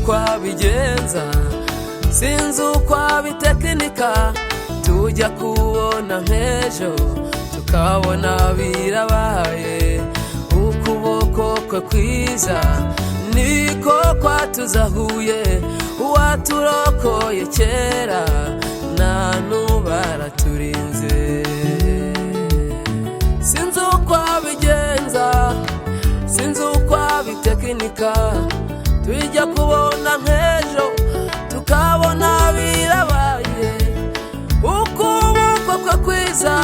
uko abigenza, sinzi uko abitekinika, tujya kubona nk'ejo tukabona birabaye. Ukuboko kwe kwiza niko kwatuzahuye, uwaturokoye kera na n'ubu araturinze. Sinzi uko abigenza, sinzi uko abitekinika, tujya kubona nk'ejo tukabona birabaye. Ukuboko kwe kwiza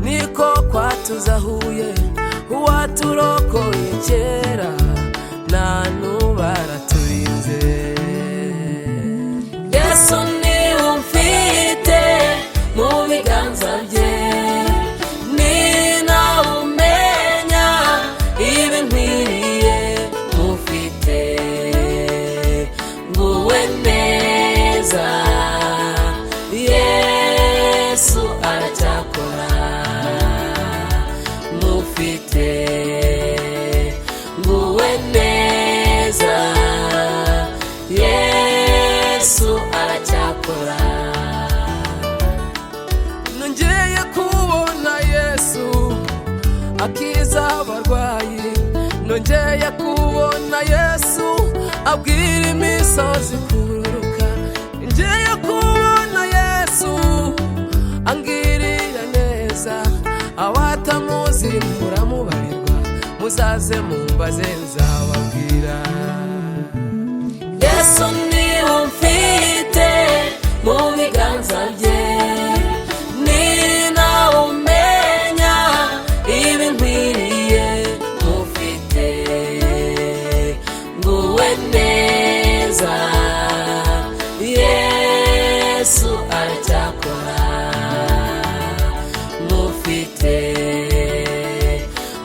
niko kwatuzahuye, uwaturokoye kera na n'ubu araturinze. Yesu niwe umfite mu biganza bye, ni nawe umenya ibinkwiriye. Mufite nguwe neza, Yesu aracyakora. Mufite nguwe neza, Yesu aracyakora. Nongeye kubona Yesu akiza abarwayi, nongeye kubona Yesu abwira imisozi kururuka, nongeye kubona Yesu angirira neza. Abatamuzi muramubarirwa, muzaze mumbaze nzababwira. Yesu niwe umfite mu biganza bye, ni nawe umenya ibinkwiriye. Mufite nguwe neza, Yesu aracyakora. Mufite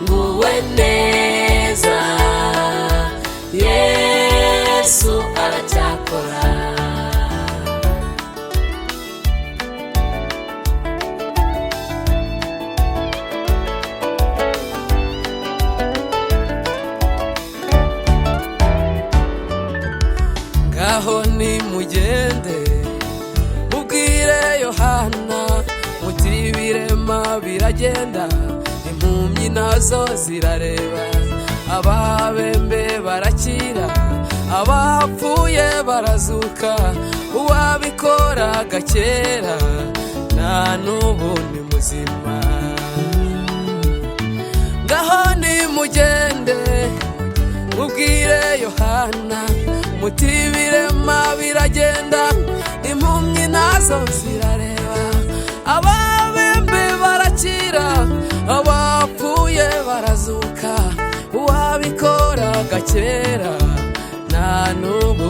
nguwe neza, Yesu aracyakora. Ngaho nimugende mubwire Yohana, muti ibirema biragenda, impumyi nazo zirareba, ababembe barakira, abapfuye barazuka. Uwabikoraga kera na n'ubu ni muzima. Ngaho nimugende mubwire Yohana, muti ibirema biragenda, impumyi nazo zirareba, ababembe barakira, abapfuye barazuka. Uwabikoraga kera na n'ubu